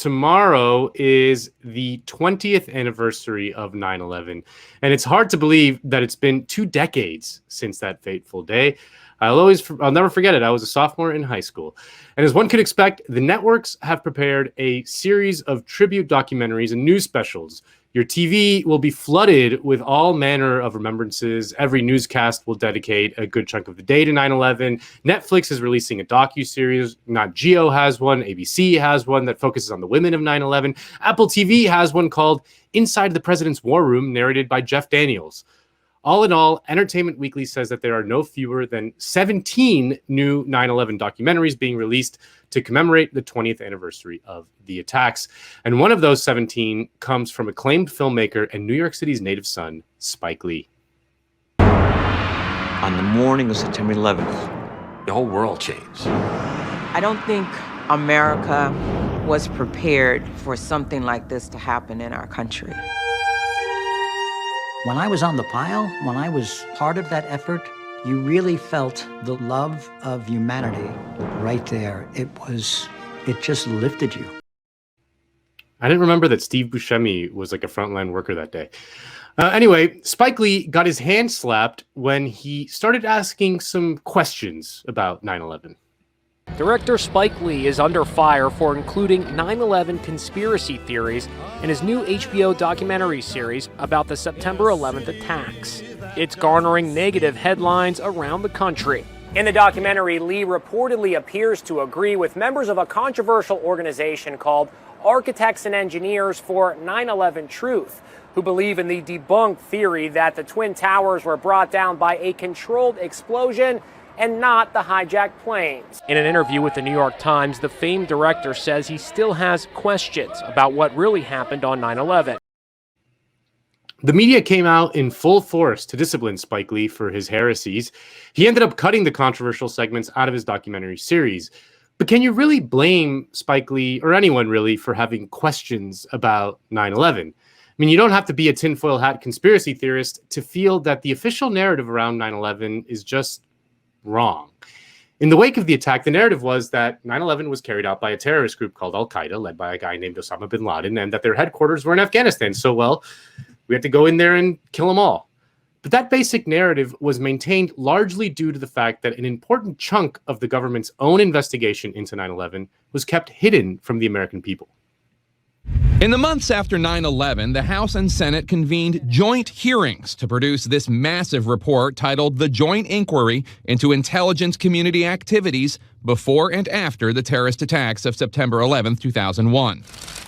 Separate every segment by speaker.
Speaker 1: tomorrow is the 20th anniversary of 9/11, and it's hard to believe that it's been 2 decades since that fateful day. I'll never forget it. I was a sophomore in high school. And as one could expect, the networks have prepared a series of tribute documentaries and news specials. Your TV will be flooded with all manner of remembrances. Every newscast will dedicate a good chunk of the day to 9/11. Netflix is releasing a docuseries. Nat Geo has one. ABC has one that focuses on the women of 9/11. Apple TV has one called Inside the President's War Room, narrated by Jeff Daniels. All in all, Entertainment Weekly says that there are no fewer than 17 new 9/11 documentaries being released to commemorate the 20th anniversary of the attacks. And one of those 17 comes from acclaimed filmmaker and New York City's native son, Spike Lee.
Speaker 2: On the morning of September 11th, the whole world changed.
Speaker 3: I don't think America was prepared for something like this to happen in our country.
Speaker 4: When I was on the pile, when I was part of that effort, you really felt the love of humanity right there. It just lifted you.
Speaker 1: I didn't remember that Steve Buscemi was like a frontline worker that day. Anyway, Spike Lee got his hand slapped when he started asking some questions about 9/11.
Speaker 5: Director Spike Lee is under fire for including 9/11 conspiracy theories in his new HBO documentary series about the September 11th attacks. It's garnering negative headlines around the country. In the documentary, Lee reportedly appears to agree with members of a controversial organization called Architects and Engineers for 9/11 Truth, who believe in the debunked theory that the Twin Towers were brought down by a controlled explosion and not the hijacked planes. In an interview with the New York Times, the famed director says he still has questions about what really happened on 9/11.
Speaker 1: The media came out in full force to discipline Spike Lee for his heresies. He ended up cutting the controversial segments out of his documentary series. But can you really blame Spike Lee, or anyone really, for having questions about 9/11? I mean, you don't have to be a tinfoil hat conspiracy theorist to feel that the official narrative around 9/11 is just wrong. In the wake of the attack, the narrative was that 9/11 was carried out by a terrorist group called Al-Qaeda, led by a guy named Osama bin Laden, and that their headquarters were in Afghanistan. So, well, we had to go in there and kill them all. But that basic narrative was maintained largely due to the fact that an important chunk of the government's own investigation into 9/11 was kept hidden from the American people.
Speaker 6: In the months after 9/11, the House and Senate convened joint hearings to produce this massive report titled The Joint Inquiry into Intelligence Community Activities Before and After the Terrorist Attacks of September 11, 2001.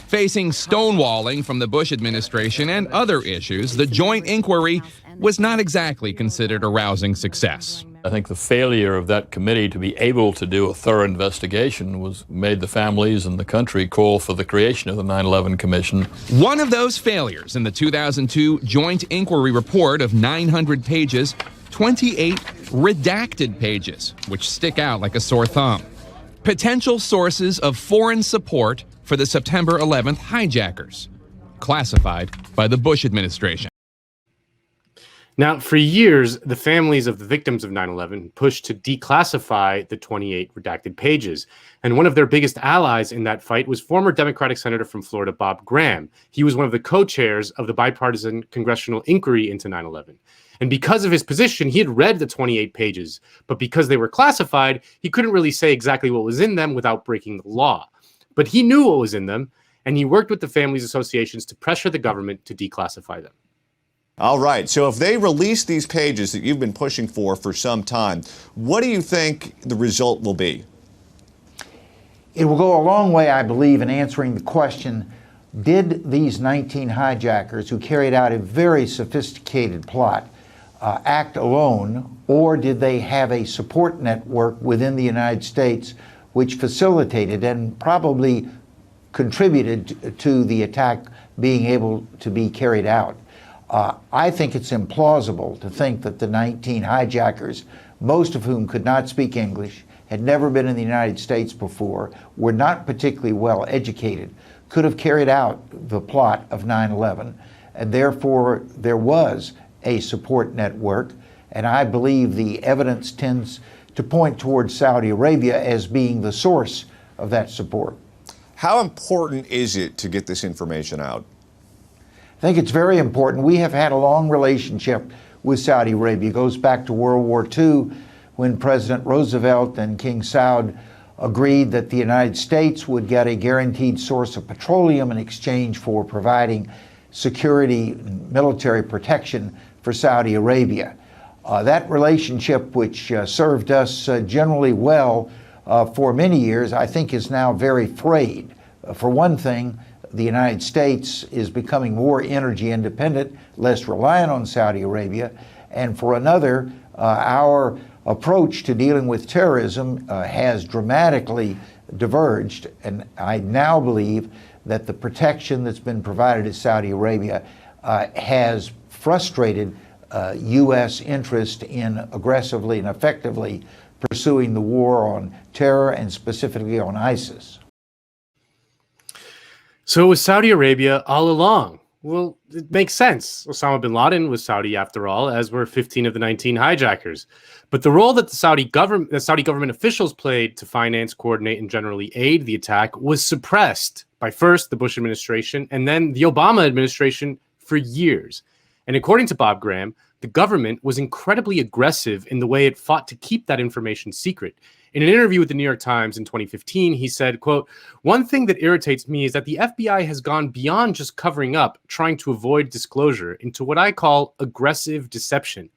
Speaker 6: Facing stonewalling from the Bush administration and other issues, the joint inquiry was not exactly considered a rousing success.
Speaker 7: I think the failure of that committee to be able to do a thorough investigation made the families and the country call for the creation of the 9/11 Commission.
Speaker 6: One of those failures in the 2002 Joint Inquiry Report of 900 pages, 28 redacted pages, which stick out like a sore thumb. Potential sources of foreign support for the September 11th hijackers, classified by the Bush administration.
Speaker 1: Now, for years, the families of the victims of 9/11 pushed to declassify the 28 redacted pages. And one of their biggest allies in that fight was former Democratic Senator from Florida, Bob Graham. He was one of the co-chairs of the bipartisan congressional inquiry into 9/11. And because of his position, he had read the 28 pages. But because they were classified, he couldn't really say exactly what was in them without breaking the law. But he knew what was in them, and he worked with the families' associations to pressure the government to declassify them.
Speaker 8: All right, so if they release these pages that you've been pushing for some time, what do you think the result will be?
Speaker 9: It will go a long way, I believe, in answering the question, did these 19 hijackers who carried out a very sophisticated plot act alone, or did they have a support network within the United States which facilitated and probably contributed to the attack being able to be carried out? I think it's implausible to think that the 19 hijackers, most of whom could not speak English, had never been in the United States before, were not particularly well educated, could have carried out the plot of 9/11, and therefore there was a support network, and I believe the evidence tends to point towards Saudi Arabia as being the source of that support.
Speaker 8: How important is it to get this information out?
Speaker 9: I think it's very important. We have had a long relationship with Saudi Arabia. It goes back to World War II when President Roosevelt and King Saud agreed that the United States would get a guaranteed source of petroleum in exchange for providing security and military protection for Saudi Arabia. That relationship, which served us generally well for many years, I think is now very frayed. For one thing, the United States is becoming more energy independent, less reliant on Saudi Arabia. And for another, our approach to dealing with terrorism has dramatically diverged. And I now believe that the protection that's been provided to Saudi Arabia has frustrated U.S. interest in aggressively and effectively pursuing the war on terror and specifically on ISIS.
Speaker 1: So it was Saudi Arabia all along. Well, it makes sense. Osama bin Laden was Saudi after all, as were 15 of the 19 hijackers. But the role that the Saudi government officials played to finance, coordinate, and generally aid the attack was suppressed by first the Bush administration and then the Obama administration for years. And according to Bob Graham, the government was incredibly aggressive in the way it fought to keep that information secret. In an interview with the New York Times in 2015, he said, quote, "One thing that irritates me is that the FBI has gone beyond just covering up, trying to avoid disclosure, into what I call aggressive deception.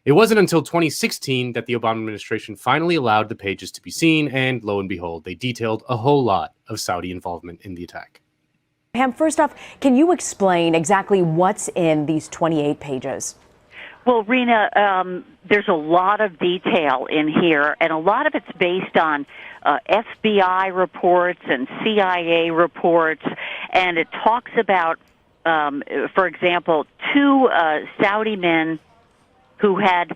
Speaker 1: It wasn't until 2016 that the Obama administration finally allowed the pages to be seen, and lo and behold, they detailed a whole lot of Saudi involvement in the attack."
Speaker 10: Ham, first off, can you explain exactly what's in these 28 pages?
Speaker 11: Well, Rena, there's a lot of detail in here, and a lot of it's based on FBI reports and CIA reports, and it talks about, for example, two Saudi men who had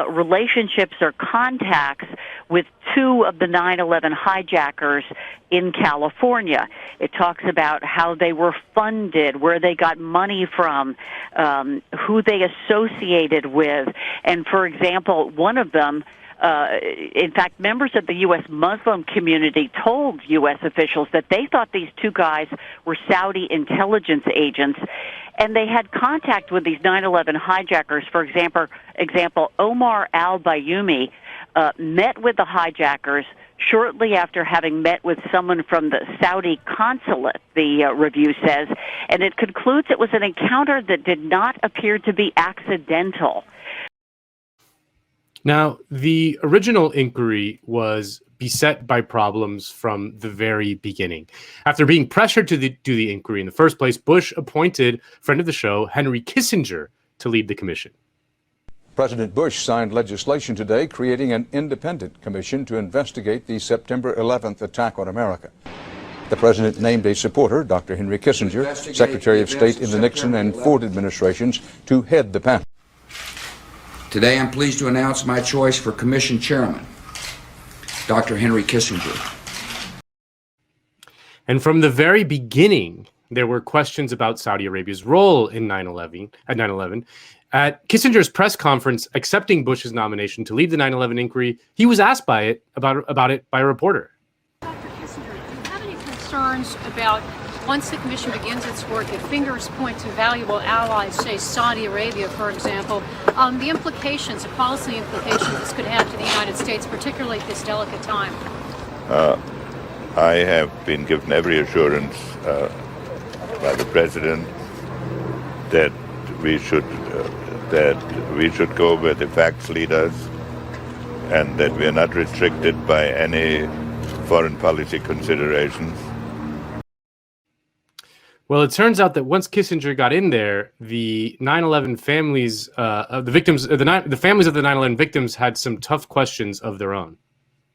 Speaker 11: relationships or contacts with two of the 9/11 hijackers in California. It talks about how they were funded, where they got money from, who they associated with. And, for example, one of them, in fact, members of the U.S. Muslim community told U.S. officials that they thought these two guys were Saudi intelligence agents, and they had contact with these 9/11 hijackers. For example, Omar al-Bayoumi met with the hijackers shortly after having met with someone from the Saudi consulate, the review says, and it concludes it was an encounter that did not appear to be accidental.
Speaker 1: Now, the original inquiry was beset by problems from the very beginning. After being pressured to do the inquiry in the first place, Bush appointed friend of the show, Henry Kissinger, to lead the commission.
Speaker 12: President Bush signed legislation today creating an independent commission to investigate the September 11th attack on America. The president named a supporter, Dr. Henry Kissinger, Secretary of State in the Nixon and Ford administrations, to head the panel.
Speaker 13: Today I'm pleased to announce my choice for commission chairman, Dr. Henry Kissinger.
Speaker 1: And from the very beginning, there were questions about Saudi Arabia's role in 9/11. At Kissinger's press conference accepting Bush's nomination to lead the 9/11 inquiry, he was asked about it by a reporter.
Speaker 14: Dr. Kissinger, do you have any concerns about, once the commission begins its work, if fingers point to valuable allies, say Saudi Arabia, for example, the implications, the policy implications this could have to the United States, particularly at this delicate time?
Speaker 15: I have been given every assurance by the president that we should go where the facts lead us, and that we are not restricted by any foreign policy considerations.
Speaker 1: Well, it turns out that once Kissinger got in there, the 9/11 families, the families of the 9/11 victims had some tough questions of their own.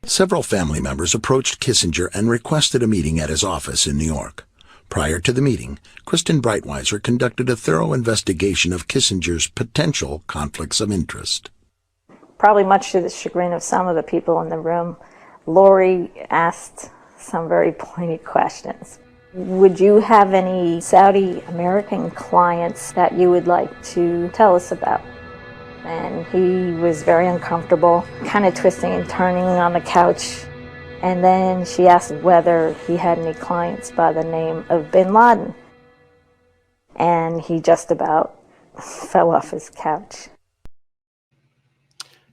Speaker 16: Several family members approached Kissinger and requested a meeting at his office in New York. Prior to the meeting, Kristen Breitweiser conducted a thorough investigation of Kissinger's potential conflicts of interest.
Speaker 17: Probably much to the chagrin of some of the people in the room, Lori asked some very pointed questions. Would you have any Saudi American clients that you would like to tell us about? And he was very uncomfortable, kind of twisting and turning on the couch. And then she asked whether he had any clients by the name of bin Laden. And he just about fell off his couch.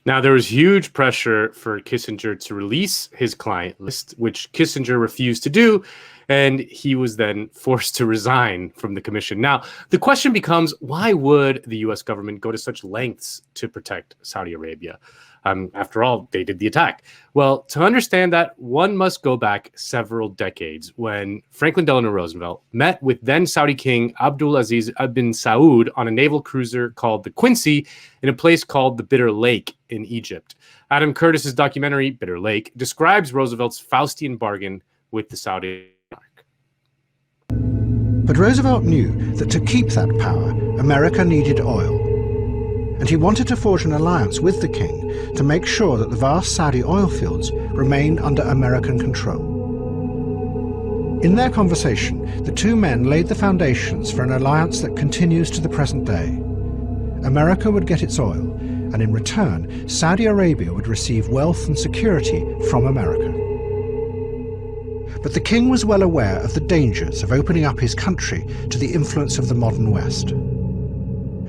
Speaker 1: Now, there was huge pressure for Kissinger to release his client list, which Kissinger refused to do, and he was then forced to resign from the commission. Now, the question becomes, why would the U.S. government go to such lengths to protect Saudi Arabia? After all, they did the attack. Well, to understand that, one must go back several decades when Franklin Delano Roosevelt met with then Saudi King Abdul Aziz bin Saud on a naval cruiser called the Quincy in a place called the Bitter Lake in Egypt. Adam Curtis's documentary, Bitter Lake, describes Roosevelt's Faustian bargain with the Saudi monarch.
Speaker 18: But Roosevelt knew that to keep that power, America needed oil. And he wanted to forge an alliance with the king to make sure that the vast Saudi oil fields remained under American control. In their conversation, the two men laid the foundations for an alliance that continues to the present day. America would get its oil, and in return, Saudi Arabia would receive wealth and security from America. But the king was well aware of the dangers of opening up his country to the influence of the modern West.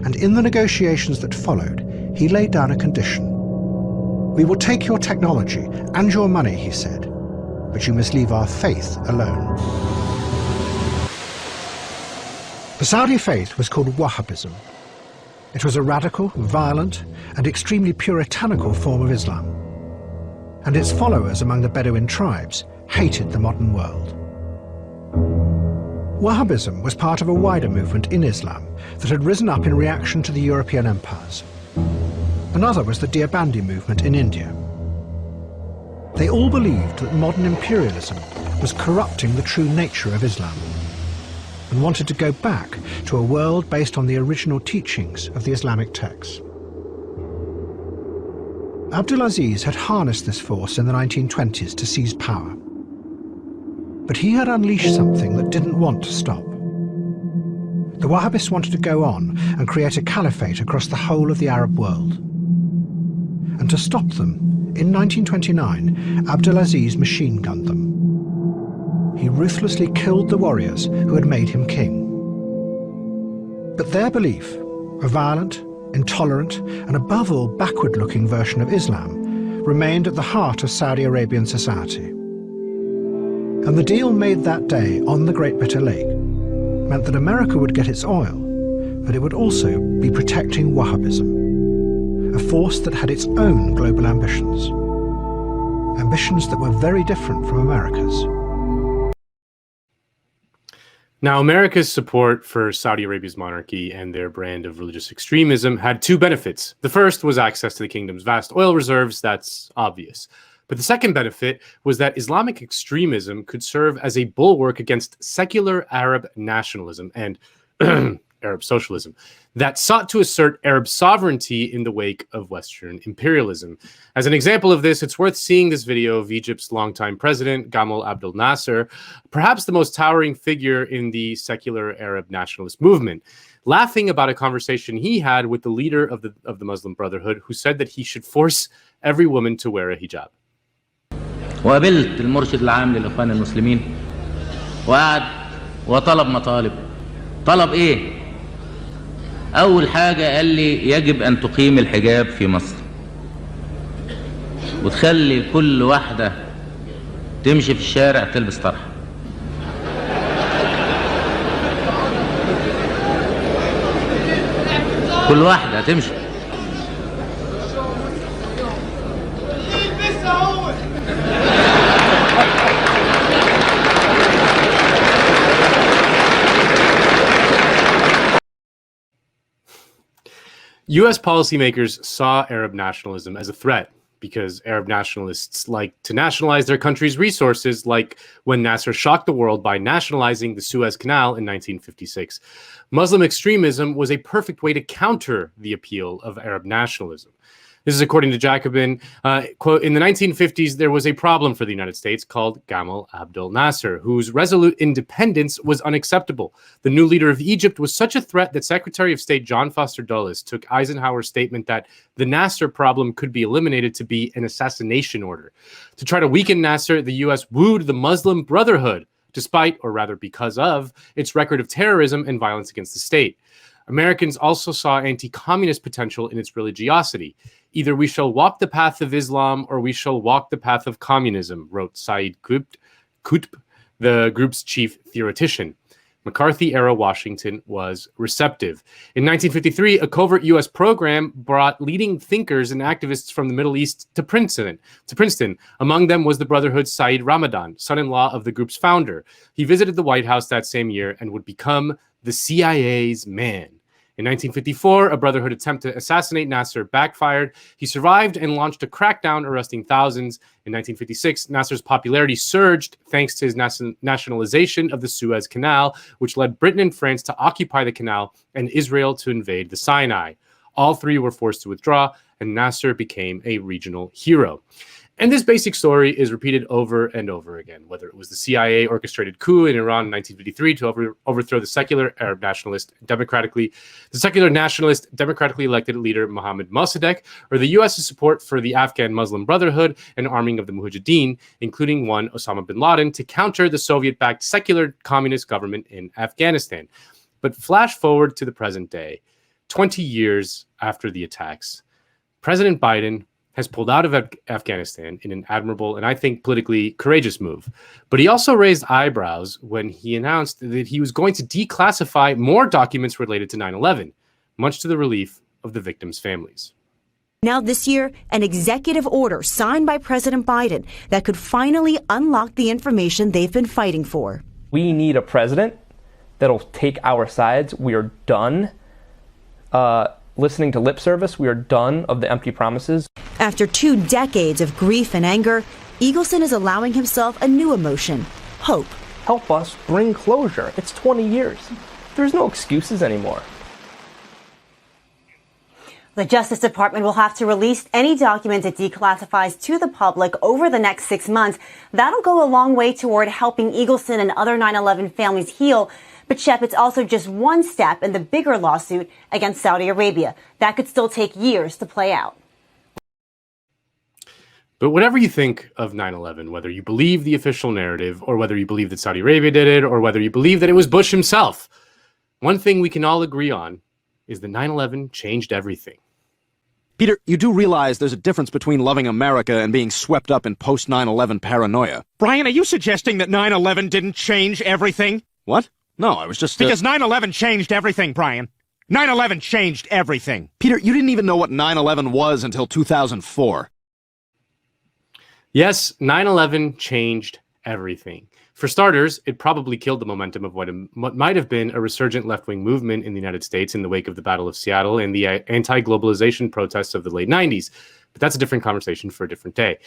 Speaker 18: And in the negotiations that followed, he laid down a condition. "We will take your technology and your money," he said, "but you must leave our faith alone." The Saudi faith was called Wahhabism. It was a radical, violent, and extremely puritanical form of Islam. And its followers among the Bedouin tribes hated the modern world. Wahhabism was part of a wider movement in Islam that had risen up in reaction to the European empires. Another was the Deobandi movement in India. They all believed that modern imperialism was corrupting the true nature of Islam and wanted to go back to a world based on the original teachings of the Islamic texts. Abdul Aziz had harnessed this force in the 1920s to seize power. But he had unleashed something that didn't want to stop. The Wahhabists wanted to go on and create a caliphate across the whole of the Arab world. And to stop them, in 1929, Abdul Aziz machine-gunned them. He ruthlessly killed the warriors who had made him king. But their belief, a violent, intolerant, and above all backward-looking version of Islam, remained at the heart of Saudi Arabian society. And the deal made that day on the Great Bitter Lake meant that America would get its oil, but it would also be protecting Wahhabism, a force that had its own global ambitions. Ambitions that were very different from America's.
Speaker 1: Now, America's support for Saudi Arabia's monarchy and their brand of religious extremism had two benefits. The first was access to the kingdom's vast oil reserves. That's obvious. But the second benefit was that Islamic extremism could serve as a bulwark against secular Arab nationalism and Arab socialism that sought to assert Arab sovereignty in the wake of Western imperialism. As an example of this, it's worth seeing this video of Egypt's longtime president, Gamal Abdel Nasser, perhaps the most towering figure in the secular Arab nationalist movement, laughing about a conversation he had with the leader of the Muslim Brotherhood, who said that he should force every woman to wear a hijab.
Speaker 19: وقابلت المرشد العام للإخوان المسلمين وقعد وطلب مطالب. طلب إيه؟ أول حاجة قال لي يجب أن تقيم الحجاب في مصر وتخلي كل واحدة تمشي في الشارع تلبس طرحة. كل واحدة تمشي.
Speaker 1: U.S. policymakers saw Arab nationalism as a threat because Arab nationalists like to nationalize their country's resources, like when Nasser shocked the world by nationalizing the Suez Canal in 1956. Muslim extremism was a perfect way to counter the appeal of Arab nationalism. This is according to Jacobin. Quote, in the 1950s, there was a problem for the United States called Gamal Abdul Nasser, whose resolute independence was unacceptable. The new leader of Egypt was such a threat that Secretary of State John Foster Dulles took Eisenhower's statement that the Nasser problem could be eliminated to be an assassination order. To try to weaken Nasser, the U.S. wooed the Muslim Brotherhood, despite, or rather because of, its record of terrorism and violence against the state. Americans also saw anti-communist potential in its religiosity. Either we shall walk the path of Islam or we shall walk the path of communism, wrote Saeed Qutb, the group's chief theoretician. McCarthy-era Washington was receptive. In 1953, a covert U.S. program brought leading thinkers and activists from the Middle East to Princeton. Among them was the Brotherhood's Saeed Ramadan, son-in-law of the group's founder. He visited the White House that same year and would become the CIA's man. In 1954, a Brotherhood attempt to assassinate Nasser backfired. He survived and launched a crackdown, arresting thousands. In 1956, Nasser's popularity surged thanks to his nationalization of the Suez Canal, which led Britain and France to occupy the canal and Israel to invade the Sinai. All three were forced to withdraw, and Nasser became a regional hero. And this basic story is repeated over and over again, whether it was the CIA-orchestrated coup in Iran in 1953 to overthrow the secular nationalist democratically elected leader Mohammad Mossadegh, or the U.S.'s support for the Afghan Muslim Brotherhood and arming of the Mujahideen, including one Osama bin Laden, to counter the Soviet-backed secular communist government in Afghanistan. But flash forward to the present day, 20 years after the attacks, President Biden has pulled out of Afghanistan in an admirable and I think politically courageous move. But he also raised eyebrows when he announced that he was going to declassify more documents related to 9/11, much to the relief of the victims' families.
Speaker 20: Now this year, an executive order signed by President Biden that could finally unlock the information they've been fighting for.
Speaker 21: We need a president that'll take our sides. We are done listening to lip service. We are done of the empty promises.
Speaker 20: After 2 decades of grief and anger, Eagleson is allowing himself a new emotion, hope.
Speaker 21: Help us bring closure. It's 20 years. There's no excuses anymore.
Speaker 22: The Justice Department will have to release any documents it declassifies to the public over the next 6 months. That'll go a long way toward helping Eagleson and other 9/11 families heal. But Shep, it's also just one step in the bigger lawsuit against Saudi Arabia. That could still take years to play out.
Speaker 1: But whatever you think of 9/11, whether you believe the official narrative or whether you believe that Saudi Arabia did it or whether you believe that it was Bush himself, one thing we can all agree on is that 9/11 changed everything.
Speaker 23: Peter, you do realize there's a difference between loving America and being swept up in post-9/11 paranoia.
Speaker 24: Brian, are you suggesting that 9/11 didn't change everything?
Speaker 23: What? No, I was just...
Speaker 24: Because 9/11 changed everything, Brian. 9/11 changed everything.
Speaker 23: Peter, you didn't even know what 9/11 was until 2004.
Speaker 1: Yes, 9/11 changed everything. For starters, it probably killed the momentum of what might have been a resurgent left-wing movement in the United States in the wake of the Battle of Seattle and the anti-globalization protests of the late 90s. But that's a different conversation for a different day.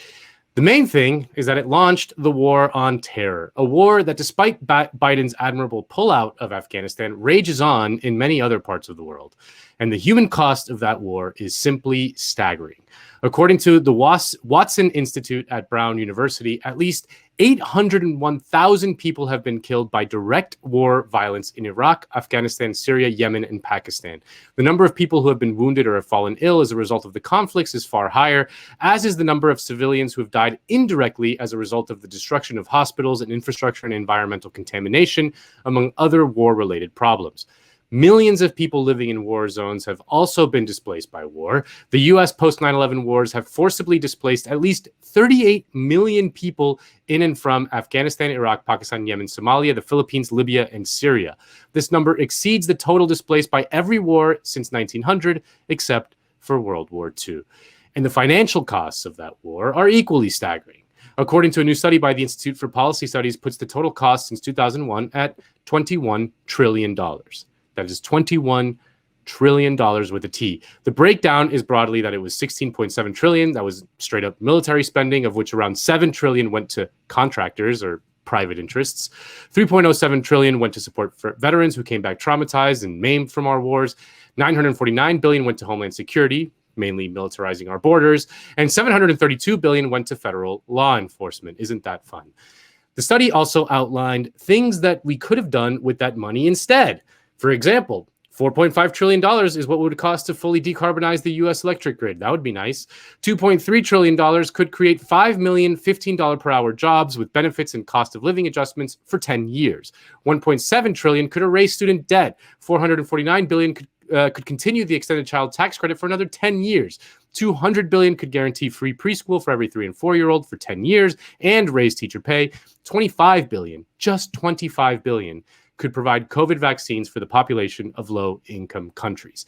Speaker 1: The main thing is that it launched the war on terror, a war that, despite Biden's admirable pullout of Afghanistan, rages on in many other parts of the world. And the human cost of that war is simply staggering. According to the Watson Institute at Brown University, at least 801,000 people have been killed by direct war violence in Iraq, Afghanistan, Syria, Yemen, and Pakistan. The number of people who have been wounded or have fallen ill as a result of the conflicts is far higher, as is the number of civilians who have died indirectly as a result of the destruction of hospitals and infrastructure and environmental contamination, among other war-related problems. Millions of people living in war zones have also been displaced by war. The U.S. post-9/11 wars have forcibly displaced at least 38 million people in and from Afghanistan, Iraq, Pakistan, Yemen, Somalia, the Philippines, Libya, and Syria. This number exceeds the total displaced by every war since 1900, except for World War II. And the financial costs of that war are equally staggering. According to a new study by the Institute for Policy Studies, puts the total cost since 2001 at $21 trillion. That is $21 trillion with a T. The breakdown is broadly that it was $16.7 trillion. That was straight up military spending, of which around $7 trillion went to contractors or private interests. $3.07 trillion went to support for veterans who came back traumatized and maimed from our wars. $949 billion went to Homeland Security, mainly militarizing our borders, and $732 billion went to federal law enforcement. Isn't that fun? The study also outlined things that we could have done with that money instead. For example, $4.5 trillion is what it would cost to fully decarbonize the U.S. electric grid. That would be nice. $2.3 trillion could create 5 million $15 per hour jobs with benefits and cost of living adjustments for 10 years. $1.7 trillion could erase student debt. $449 billion could continue the extended child tax credit for another 10 years. $200 billion could guarantee free preschool for every 3- and 4-year-old for 10 years and raise teacher pay. $25 billion, just $25 billion, could provide COVID vaccines for the population of low-income countries.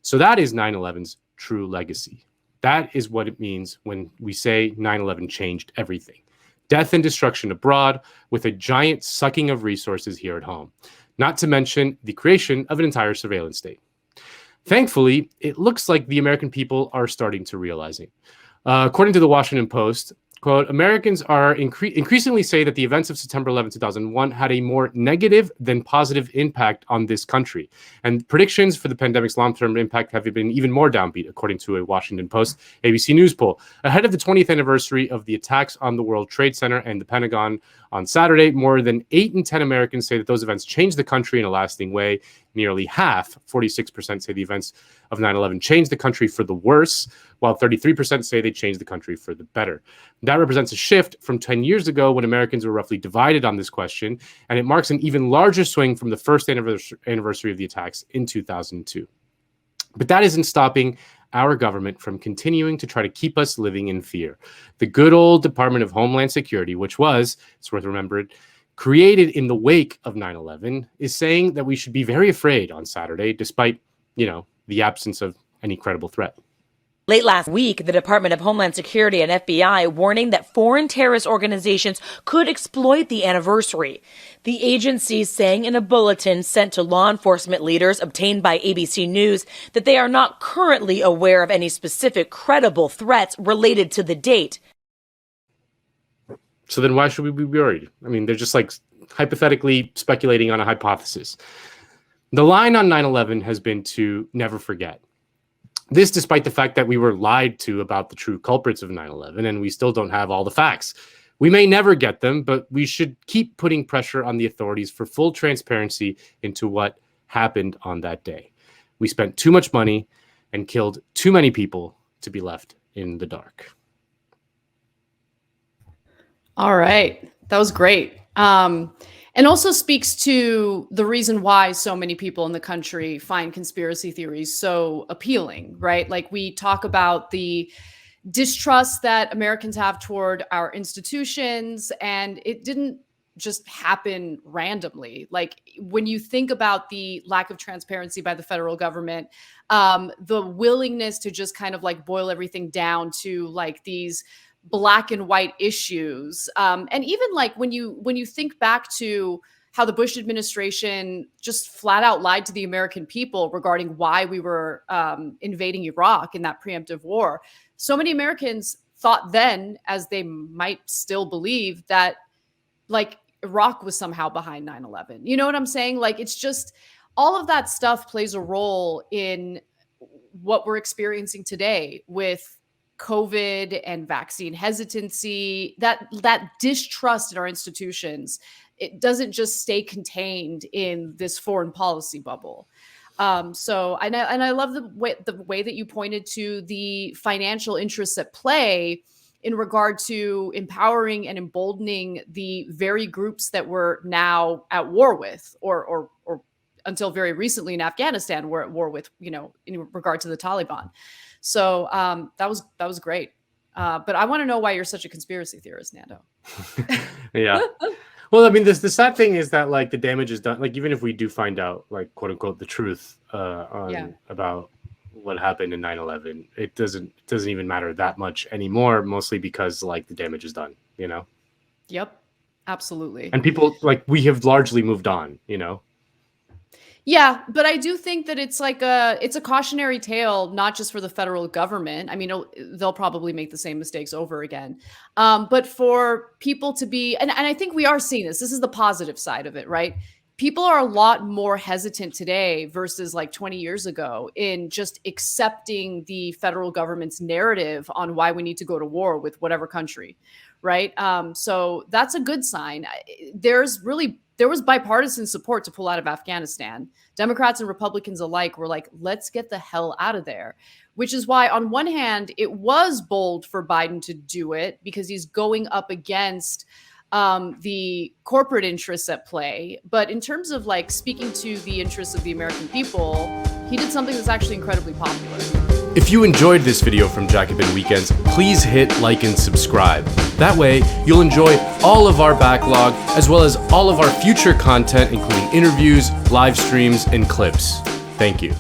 Speaker 1: So that is 9/11's true legacy. That is what it means when we say 9/11 changed everything. Death and destruction abroad with a giant sucking of resources here at home, not to mention the creation of an entire surveillance state. Thankfully, it looks like the American people are starting to realize it. According to the Washington Post, quote, Americans are increasingly say that the events of September 11, 2001 had a more negative than positive impact on this country. And predictions for the pandemic's long-term impact have been even more downbeat, according to a Washington Post ABC News poll. Ahead of the 20th anniversary of the attacks on the World Trade Center and the Pentagon on Saturday, more than 8 in 10 Americans say that those events changed the country in a lasting way. Nearly half, 46%, say the events of 9/11 changed the country for the worse, while 33% say they changed the country for the better. That represents a shift from 10 years ago when Americans were roughly divided on this question, and it marks an even larger swing from the first anniversary of the attacks in 2002. But that isn't stopping our government from continuing to try to keep us living in fear. The good old Department of Homeland Security, which was, it's worth remembering, created in the wake of 9/11, is saying that we should be very afraid on Saturday, despite, the absence of any credible threat.
Speaker 2: Late last week, the Department of Homeland Security and FBI warning that foreign terrorist organizations could exploit the anniversary. The agencies saying in a bulletin sent to law enforcement leaders obtained by ABC News that they are not currently aware of any specific credible threats related to the date.
Speaker 1: So then why should we be worried? I mean, they're just hypothetically speculating on a hypothesis. The line on 9/11 has been to never forget. This despite the fact that we were lied to about the true culprits of 9/11 and we still don't have all the facts. We may never get them, but we should keep putting pressure on the authorities for full transparency into what happened on that day. We spent too much money and killed too many people to be left in the dark.
Speaker 3: All right. That was great. And also speaks to the reason why so many people in the country find conspiracy theories so appealing, right? Like we talk about the distrust that Americans have toward our institutions, and it didn't just happen randomly. Like when you think about the lack of transparency by the federal government, the willingness to just kind of boil everything down to these black and white issues. And even when you think back to how the Bush administration just flat out lied to the American people regarding why we were invading Iraq in that preemptive war. So many Americans thought then, as they might still believe, that Iraq was somehow behind 9/11. You know what I'm saying? It's just all of that stuff plays a role in what we're experiencing today with COVID and vaccine hesitancy, that distrust in our institutions. It doesn't just stay contained in this foreign policy bubble. So I love the way that you pointed to the financial interests at play in regard to empowering and emboldening the very groups that we're now at war with, or until very recently in Afghanistan, we're at war with, in regard to the Taliban. So that was great. But I want to know why you're such a conspiracy theorist, Nando.
Speaker 1: Yeah. Well, I mean, the sad thing is that the damage is done. Even if we do find out, quote unquote, the truth about what happened in 9/11, it doesn't even matter that much anymore. Mostly because the damage is done.
Speaker 3: Yep, absolutely.
Speaker 1: And people we have largely moved on.
Speaker 3: Yeah, but I do think that it's a cautionary tale, not just for the federal government. I mean, they'll probably make the same mistakes over again. But for people to be, and I think we are seeing this. This is the positive side of it, right? people are a lot more hesitant today versus like 20 years ago in just accepting the federal government's narrative on why we need to go to war with whatever country, right? So that's a good sign. There was bipartisan support to pull out of Afghanistan. Democrats and Republicans alike were like, let's get the hell out of there, which is why on one hand, it was bold for Biden to do it because he's going up against the corporate interests at play. But in terms of like speaking to the interests of the American people, he did something that's actually incredibly popular.
Speaker 1: If you enjoyed this video from Jacobin Weekends, please hit like and subscribe. That way, you'll enjoy all of our backlog, as well as all of our future content, including interviews, live streams, and clips. Thank you.